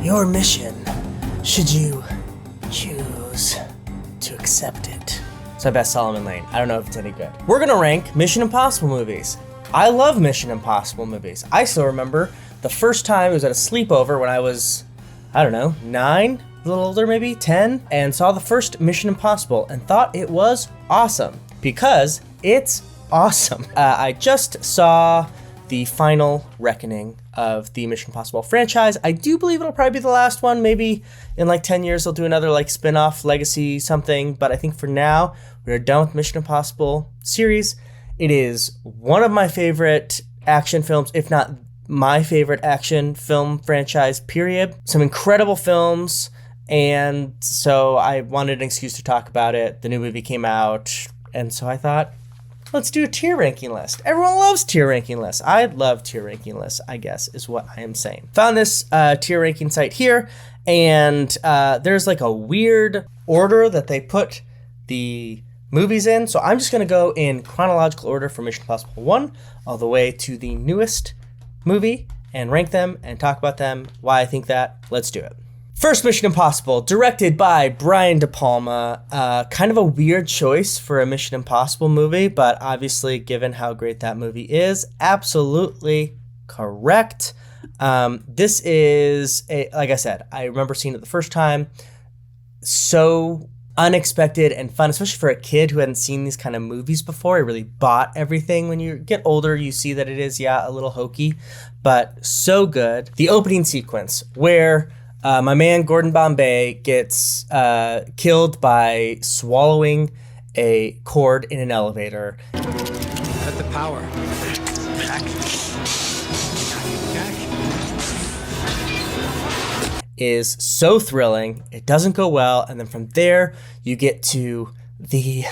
your mission, should you choose to accept it. So I bet Solomon Lane. I don't know if it's any good. We're gonna rank Mission Impossible movies. I love Mission Impossible movies. I still remember the first time it was at a sleepover when I was, I don't know, 9, a little older maybe, 10, and saw the first Mission Impossible and thought it was awesome because it's awesome. I just saw the final reckoning of the Mission Impossible franchise. I do believe it'll probably be the last one. Maybe in like 10 years they'll do another like spin-off legacy something, but I think for now we are done with Mission Impossible series. It is one of my favorite action films, if not my favorite action film franchise, period. Some incredible films, and so I wanted an excuse to talk about it. The new movie came out, and so I thought, let's do a tier ranking list. Everyone loves tier ranking lists. I love tier ranking lists, I guess, is what I am saying. Found this tier ranking site here, and there's like a weird order that they put the movies in. So I'm just going to go in chronological order from Mission Impossible 1 all the way to the newest movie and rank them and talk about them, why I think that. Let's do it. First Mission Impossible, directed by Brian De Palma. Kind of a weird choice for a Mission Impossible movie, but obviously, given how great that movie is, absolutely correct. This is, like I said, I remember seeing it the first time. So unexpected and fun, especially for a kid who hadn't seen these kind of movies before. It really bought everything. When you get older, you see that it is, a little hokey, but so good. The opening sequence where my man Gordon Bombay gets killed by swallowing a cord in an elevator. Cut the power. Is so thrilling. It doesn't go well, and then from there you get to the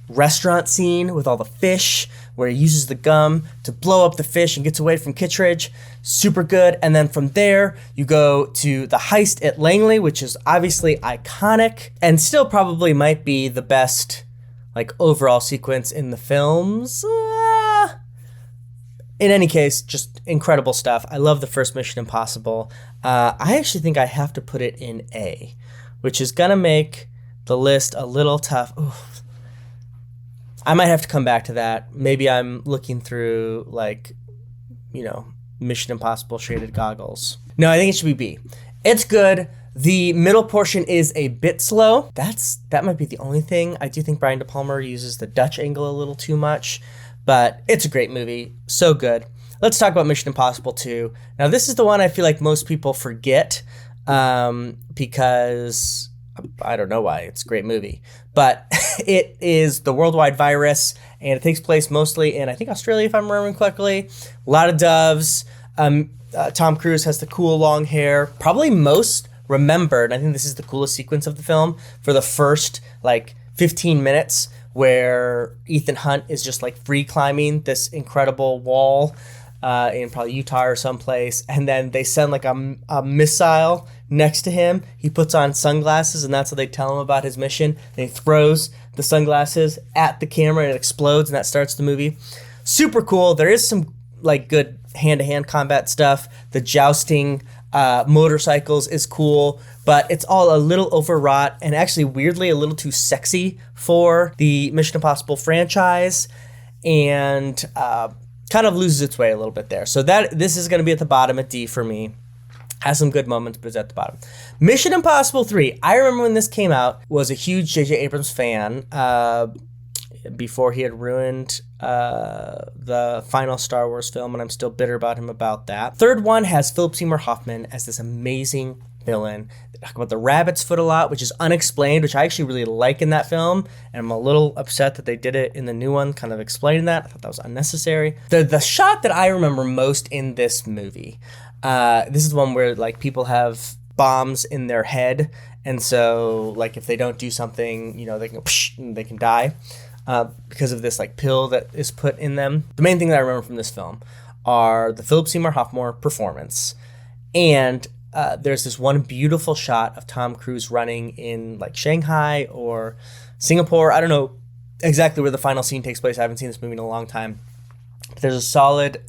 restaurant scene with all the fish, where he uses the gum to blow up the fish and gets away from Kittredge. Super good. And then from there, you go to the heist at Langley, which is obviously iconic and still probably might be the best overall sequence in the films. In any case, just incredible stuff. I love the first Mission Impossible. I actually think I have to put it in A, which is going to make the list a little tough. Oof. I might have to come back to that. Maybe I'm looking through Mission Impossible shaded goggles. No, I think it should be B. It's good. The middle portion is a bit slow. That might be the only thing. I do think Brian De Palma uses the Dutch angle a little too much, but it's a great movie. So good. Let's talk about Mission Impossible 2. Now, this is the one I feel like most people forget because I don't know why. It's a great movie. But it is the worldwide virus, and it takes place mostly in, I think, Australia, if I'm remembering correctly. A lot of doves. Tom Cruise has the cool long hair. Probably most remembered, I think this is the coolest sequence of the film, for the first, 15 minutes, where Ethan Hunt is just, free climbing this incredible wall in probably Utah or someplace, and then they send a missile next to him. He puts on sunglasses, and that's how they tell him about his mission. And he throws the sunglasses at the camera, and it explodes, and that starts the movie. Super cool. There is some good hand-to-hand combat stuff. The jousting motorcycles is cool, but it's all a little overwrought and actually weirdly a little too sexy for the Mission Impossible franchise, and kind of loses its way a little bit there. So this is going to be at the bottom at D for me. Has some good moments, but it's at the bottom. Mission Impossible 3. I remember when this came out, was a huge J.J. Abrams fan before he had ruined the final Star Wars film, and I'm still bitter about him about that. Third one has Philip Seymour Hoffman as this amazing villain. They talk about the rabbit's foot a lot, which is unexplained, which I actually really like in that film, and I'm a little upset that they did it in the new one, kind of explaining that. I thought that was unnecessary. The shot that I remember most in this movie, this is one where people have bombs in their head, and so if they don't do something, they can psh, and they can die because of this pill that is put in them. The main thing that I remember from this film are the Philip Seymour Hoffman performance, and there's this one beautiful shot of Tom Cruise running in Shanghai or Singapore. I don't know exactly where the final scene takes place. I haven't seen this movie in a long time. There's a solid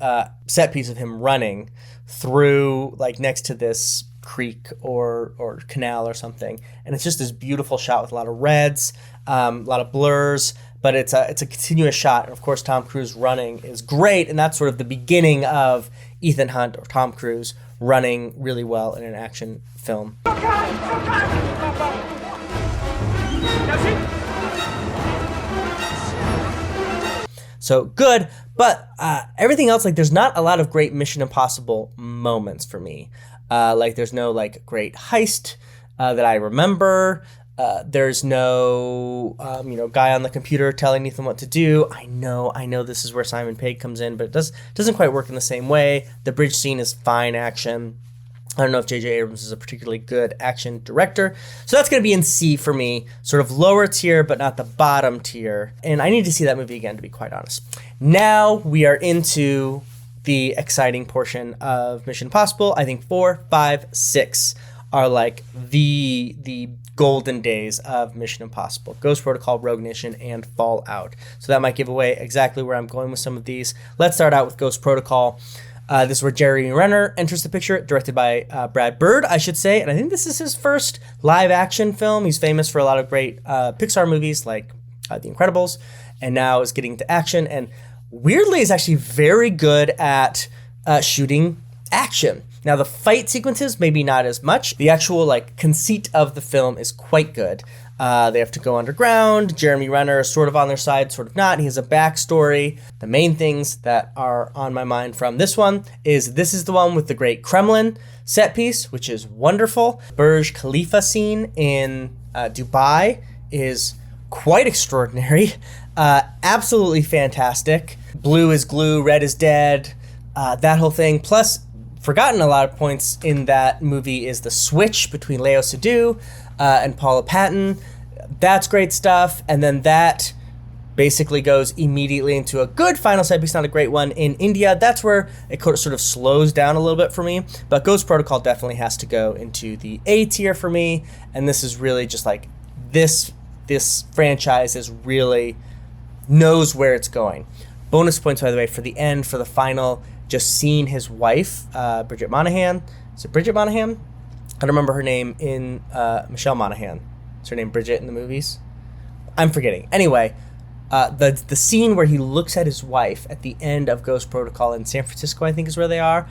set piece of him running through next to this creek or canal or something, and it's just this beautiful shot with a lot of reds, a lot of blurs, but it's a continuous shot. And of course, Tom Cruise running is great, and that's sort of the beginning of Ethan Hunt or Tom Cruise running really well in an action film. So good, but everything else, like there's not a lot of great Mission Impossible moments for me. Like there's no like great heist that I remember. There's no guy on the computer telling Ethan what to do. I know this is where Simon Pegg comes in, but it doesn't quite work in the same way. The bridge scene is fine action. I don't know if J.J. Abrams is a particularly good action director. So that's going to be in C for me, sort of lower tier, but not the bottom tier. And I need to see that movie again, to be quite honest. Now we are into the exciting portion of Mission Impossible. I think 4, 5, 6 are like the golden days of Mission Impossible. Ghost Protocol, Rogue Nation, and Fallout. So that might give away exactly where I'm going with some of these. Let's start out with Ghost Protocol. This is where Jeremy Renner enters the picture, directed by Brad Bird, I should say. And I think this is his first live-action film. He's famous for a lot of great Pixar movies like The Incredibles, and now is getting into action. And weirdly, is actually very good at shooting action. Now, the fight sequences, maybe not as much. The actual like conceit of the film is quite good. They have to go underground. Jeremy Renner is sort of on their side, sort of not. He has a backstory. The main things that are on my mind from this one is this is the one with the great Kremlin set piece, which is wonderful. Burj Khalifa scene in Dubai is quite extraordinary. Absolutely fantastic. Blue is glue, red is dead. That whole thing. Plus, forgotten a lot of points in that movie is the switch between Leo Seydoux and Paula Patton. That's great stuff. And then that basically goes immediately into a good final set piece, not a great one, in India. That's where it sort of slows down a little bit for me. But Ghost Protocol definitely has to go into the A tier for me. And this is really just like this franchise is really knows where it's going. Bonus points, by the way, for the end, for the final, just seeing his wife, Bridget Monahan. Is it Bridget Monahan? I don't remember her name in Michelle Monaghan. Is her name Bridget in the movies? I'm forgetting. Anyway, the scene where he looks at his wife at the end of Ghost Protocol in San Francisco, I think is where they are.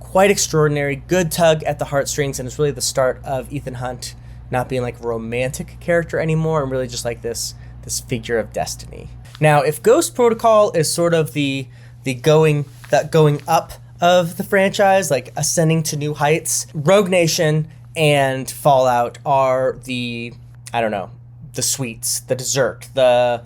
Quite extraordinary. Good tug at the heartstrings, and it's really the start of Ethan Hunt not being like a romantic character anymore and really just like this figure of destiny. Now, if Ghost Protocol is sort of the going up of the franchise, like ascending to new heights, Rogue Nation and Fallout are the sweets, the dessert, the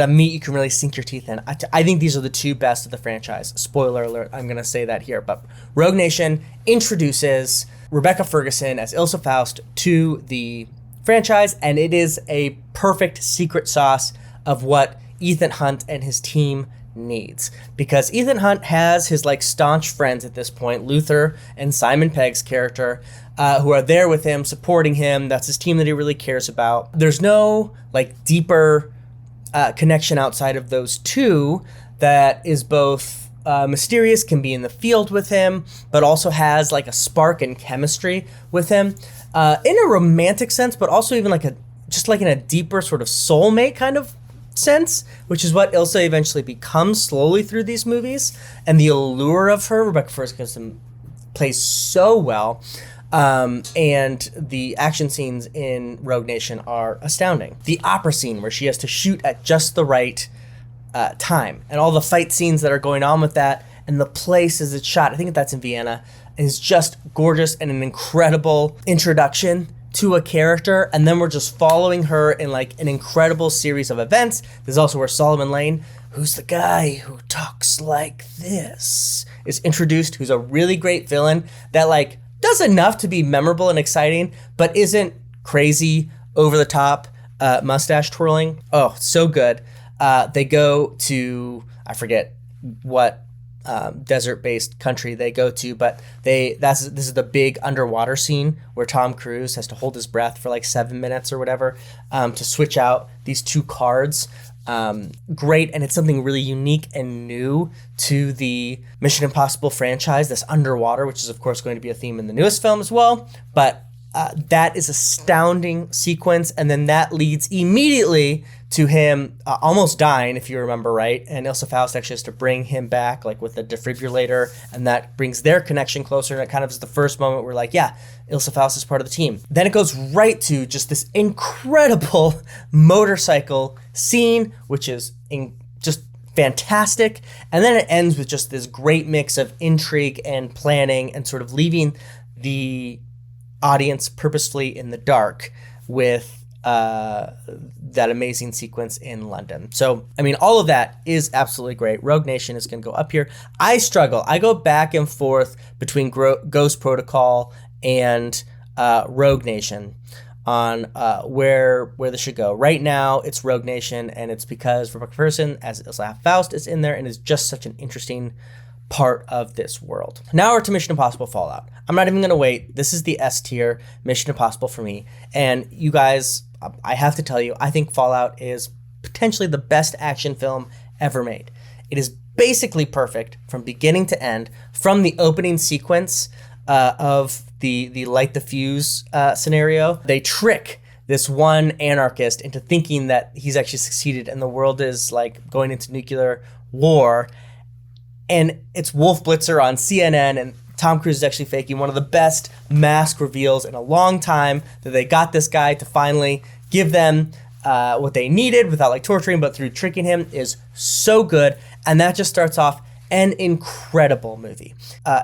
meat you can really sink your teeth in. I think these are the two best of the franchise. Spoiler alert, I'm going to say that here. But Rogue Nation introduces Rebecca Ferguson as Ilsa Faust to the franchise, and it is a perfect secret sauce of what Ethan Hunt and his team needs, because Ethan Hunt has his like staunch friends at this point, Luther and Simon Pegg's character, who are there with him, supporting him. That's his team that he really cares about. There's no like deeper connection outside of those two that is both mysterious, can be in the field with him, but also has like a spark and chemistry with him in a romantic sense, but also even like just like in a deeper sort of soulmate kind of sense, which is what Ilsa eventually becomes slowly through these movies. And the allure of her, Rebecca Ferguson plays so well. And the action scenes in Rogue Nation are astounding. The opera scene where she has to shoot at just the right time, and all the fight scenes that are going on with that, and the place as it's shot, I think that's in Vienna, is just gorgeous and an incredible introduction to a character. And then we're just following her in like an incredible series of events. This is also where Solomon Lane, who's the guy who talks like this, is introduced, who's a really great villain that like does enough to be memorable and exciting, but isn't crazy, over the top, mustache twirling. Oh, so good. They go to, I forget what desert-based country they go to, but this is the big underwater scene where Tom Cruise has to hold his breath for like 7 minutes or whatever to switch out these two cards great, and it's something really unique and new to the Mission Impossible franchise, this underwater, which is of course going to be a theme in the newest film as well. But that is astounding sequence, and then that leads immediately to him almost dying, if you remember right, and Ilsa Faust actually has to bring him back, like with the defibrillator, and that brings their connection closer, and it kind of is the first moment where like, yeah, Ilsa Faust is part of the team. Then it goes right to just this incredible motorcycle scene, which is just fantastic, and then it ends with just this great mix of intrigue and planning and sort of leaving the audience purposefully in the dark with that amazing sequence in London. So, I mean, all of that is absolutely great. Rogue Nation is going to go up here. I struggle. I go back and forth between Ghost Protocol and Rogue Nation on where this should go. Right now, it's Rogue Nation, and it's because Rebecca Ferguson as Ilsa Faust is in there and is just such an interesting part of this world. Now we're to Mission Impossible Fallout. I'm not even going to wait. This is the S tier Mission Impossible for me. And you guys, I have to tell you, I think Fallout is potentially the best action film ever made. It is basically perfect from beginning to end, from the opening sequence of the light the fuse scenario. They trick this one anarchist into thinking that he's actually succeeded and the world is like going into nuclear war. And it's Wolf Blitzer on CNN, and Tom Cruise is actually faking one of the best mask reveals in a long time, that they got this guy to finally give them what they needed without like torturing, but through tricking him, is so good. And that just starts off an incredible movie.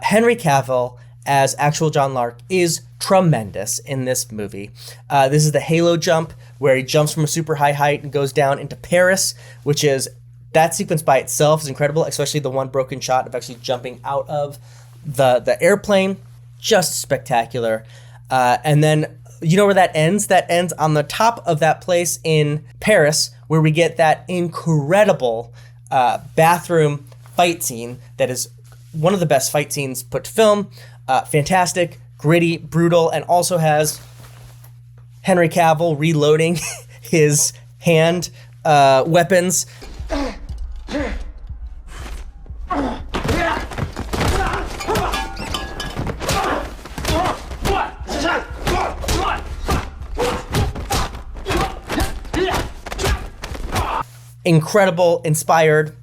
Henry Cavill as actual John Lark is tremendous in this movie. This is the Halo jump where he jumps from a super high height and goes down into Paris, which is, that sequence by itself is incredible, especially the one broken shot of actually jumping out of the airplane. Just spectacular. And then, you know where that ends? That ends on the top of that place in Paris, where we get that incredible bathroom fight scene that is one of the best fight scenes put to film. Fantastic, gritty, brutal, and also has Henry Cavill reloading his hand weapons. Incredible, inspired.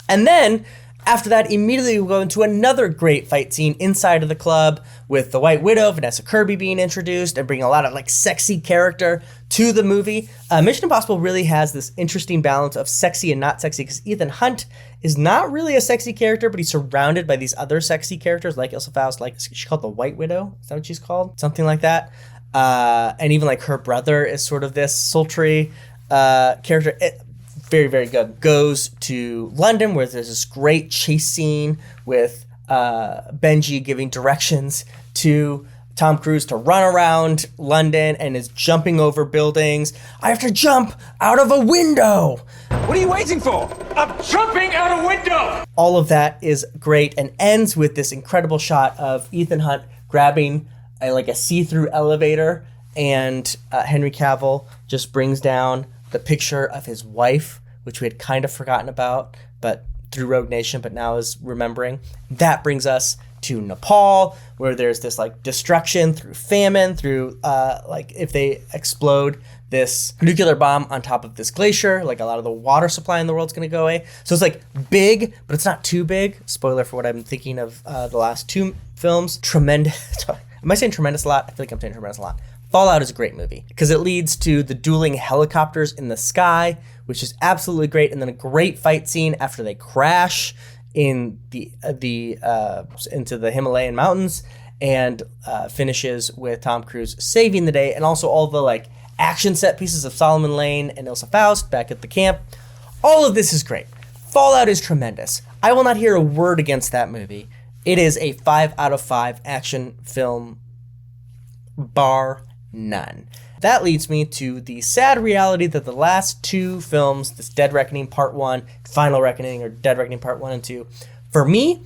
And then after that, immediately we go into another great fight scene inside of the club with the White Widow, Vanessa Kirby, being introduced and bringing a lot of like sexy character to the movie. Mission Impossible really has this interesting balance of sexy and not sexy, because Ethan Hunt is not really a sexy character, but he's surrounded by these other sexy characters like Ilsa Faust, like she's called the White Widow. Is that what she's called? Something like that. And even like her brother is sort of this sultry character. Very, very good. Goes to London, where there's this great chase scene with Benji giving directions to Tom Cruise to run around London, and is jumping over buildings. I have to jump out of a window. What are you waiting for? I'm jumping out a window! All of that is great, and ends with this incredible shot of Ethan Hunt grabbing a see-through elevator, and Henry Cavill just brings down the picture of his wife, which we had kind of forgotten about, but through Rogue Nation, but now is remembering. That brings us to Nepal, where there's this like destruction through famine, through if they explode this nuclear bomb on top of this glacier, like a lot of the water supply in the world's going to go away. So it's like big, but it's not too big. Spoiler for what I'm thinking of the last two films. Tremendous. Am I saying tremendous a lot? I feel like I'm saying tremendous a lot. Fallout is a great movie because it leads to the dueling helicopters in the sky, which is absolutely great, and then a great fight scene after they crash in into the Himalayan mountains, and finishes with Tom Cruise saving the day, and also all the like action set pieces of Solomon Lane and Ilsa Faust back at the camp. All of this is great. Fallout is tremendous. I will not hear a word against that movie. It is a 5 out of 5 action film, bar none. That leads me to the sad reality that the last two films, this Dead Reckoning Part 1, Final Reckoning, or Dead Reckoning Part 1 and 2, for me,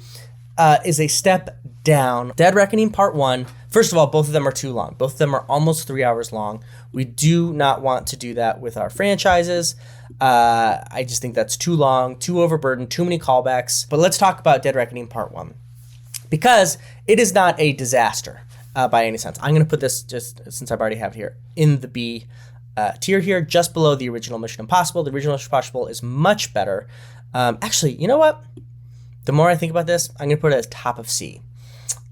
is a step down. Dead Reckoning Part 1, first of all, both of them are too long. Both of them are almost 3 hours long. We do not want to do that with our franchises. I just think that's too long, too overburdened, too many callbacks. But let's talk about Dead Reckoning Part 1, because it is not a disaster by any sense. I'm going to put this, just since I've already have it here, in the B tier here, just below the original Mission Impossible. The original Mission Impossible is much better. Actually, you know what? The more I think about this, I'm going to put it as top of C,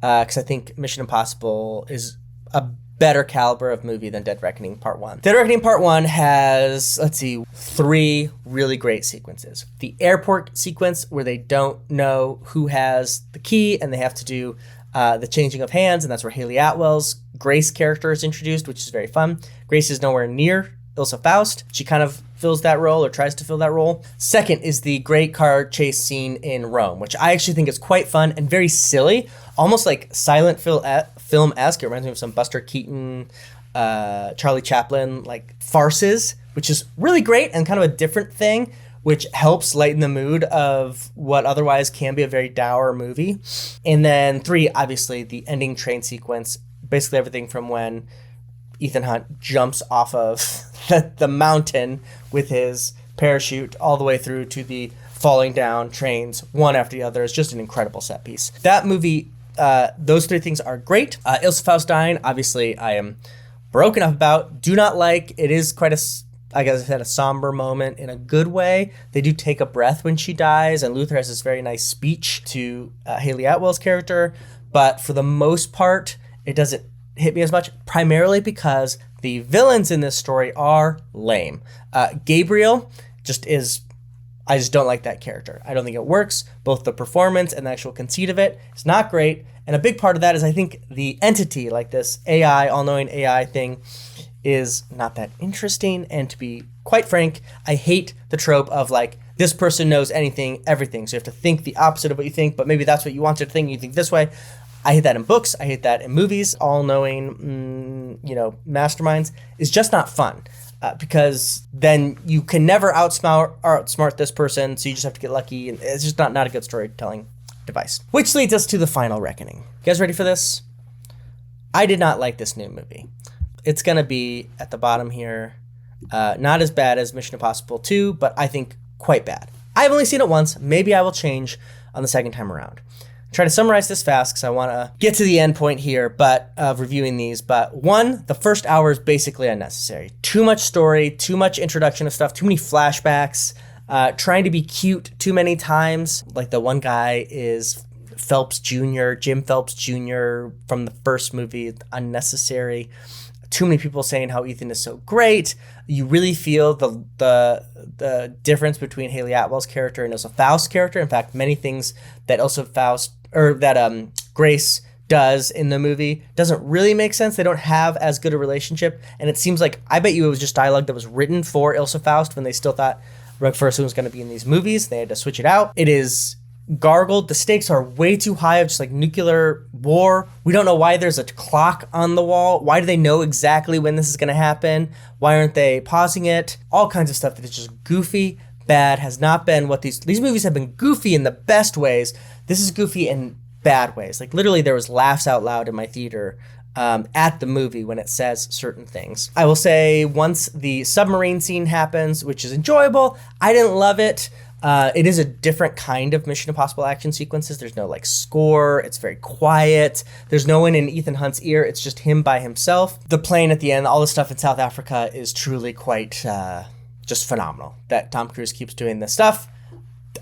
because I think Mission Impossible is a better caliber of movie than Dead Reckoning Part 1. Dead Reckoning Part 1 has, 3 really great sequences. The airport sequence, where they don't know who has the key and they have to do the changing of hands, and that's where Haley Atwell's Grace character is introduced, which is very fun. Grace is nowhere near Ilsa Faust. She kind of fills that role, or tries to fill that role. Second is the great car chase scene in Rome, which I actually think is quite fun and very silly, almost like silent film-esque. It reminds me of some Buster Keaton, Charlie Chaplin like farces, which is really great and kind of a different thing, which helps lighten the mood of what otherwise can be a very dour movie. And then 3, obviously, the ending train sequence, basically everything from when Ethan Hunt jumps off of the mountain with his parachute all the way through to the falling down trains one after the other is just an incredible set piece. That movie, those 3 things are great. Ilsa Faust dying, obviously, I am broken up about. Do not like. It is quite like I said, a somber moment in a good way. They do take a breath when she dies, and Luther has this very nice speech to Haley Atwell's character. But for the most part, it doesn't hit me as much, primarily because the villains in this story are lame. Gabriel I just don't like that character. I don't think it works. Both the performance and the actual conceit of it is not great. And a big part of that is I think the entity, like this AI, all-knowing AI thing, is not that interesting. And to be quite frank, I hate the trope of like, this person knows anything, everything. So you have to think the opposite of what you think, but maybe that's what you want to think. You think this way. I hate that in books. I hate that in movies. All-knowing, masterminds is just not fun, because then you can never outsmart this person. So you just have to get lucky, and it's just not a good storytelling device. Which leads us to the final reckoning. You guys ready for this? I did not like this new movie. It's gonna be at the bottom here. Not as bad as Mission Impossible 2, but I think quite bad. I've only seen it once. Maybe I will change on the second time around. Try to summarize this fast because I want to get to the end point here, but of reviewing these. But 1, the first hour is basically unnecessary. Too much story, too much introduction of stuff, too many flashbacks, trying to be cute too many times. Like the one guy is Phelps Jr., Jim Phelps Jr. from the first movie, unnecessary. Too many people saying how Ethan is so great. You really feel the difference between Haley Atwell's character and Ilsa Faust's character. In fact, many things that Grace does in the movie doesn't really make sense. They don't have as good a relationship, and it seems like, I bet you it was just dialogue that was written for Ilsa Faust when they still thought Rutger Ferguson was going to be in these movies. They had to switch it out. It is gargled. The stakes are way too high, of just like nuclear war. We don't know why there's a clock on the wall. Why do they know exactly when this is going to happen? Why aren't they pausing it? All kinds of stuff that is just goofy, bad, has not been what these movies have been goofy in the best ways. This is goofy in bad ways. Like literally there was laughs out loud in my theater at the movie when it says certain things. I will say once the submarine scene happens, which is enjoyable, I didn't love it. It is a different kind of Mission Impossible action sequences. There's no like score. It's very quiet. There's no one in Ethan Hunt's ear. It's just him by himself. The plane at the end, all the stuff in South Africa is truly quite just phenomenal that Tom Cruise keeps doing this stuff.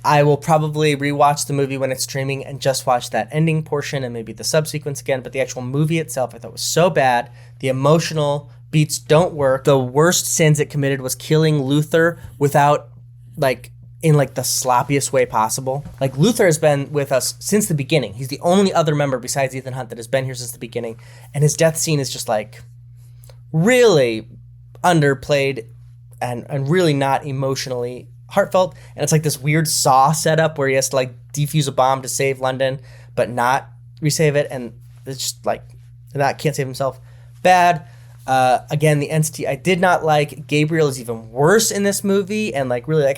I will probably rewatch the movie when it's streaming and just watch that ending portion and maybe the subsequence again. But the actual movie itself I thought was so bad. The emotional beats don't work. The worst sins it committed was killing Luther without in the sloppiest way possible. Like Luther has been with us since the beginning. He's the only other member besides Ethan Hunt that has been here since the beginning. And his death scene is just like really underplayed and really not emotionally heartfelt. And it's like this weird Saw setup where he has to like defuse a bomb to save London, but not resave it. And it's just like, that can't save himself. Bad. Again, the entity I did not like. Gabriel is even worse in this movie and like really like,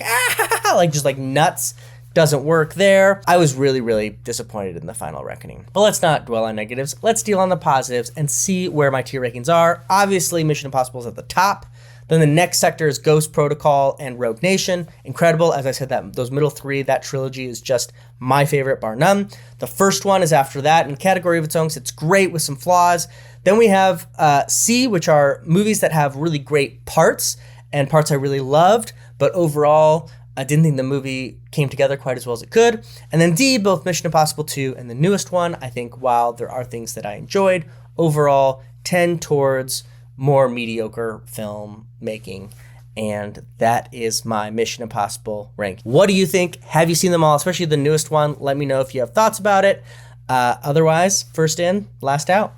just like nuts doesn't work there. I was really, really disappointed in the final reckoning. But let's not dwell on negatives. Let's deal on the positives and see where my tier rankings are. Obviously, Mission Impossible is at the top. Then the next sector is Ghost Protocol and Rogue Nation. Incredible. As I said, those middle three, that trilogy is just my favorite, bar none. The first one is after that in a category of its own, so it's great with some flaws. Then we have C, which are movies that have really great parts and parts I really loved, but overall, I didn't think the movie came together quite as well as it could. And then D, both Mission Impossible 2 and the newest one, I think while there are things that I enjoyed, overall tend towards more mediocre film making. And that is my Mission Impossible rank. What do you think? Have you seen them all, especially the newest one? Let me know if you have thoughts about it. Otherwise, first in, last out.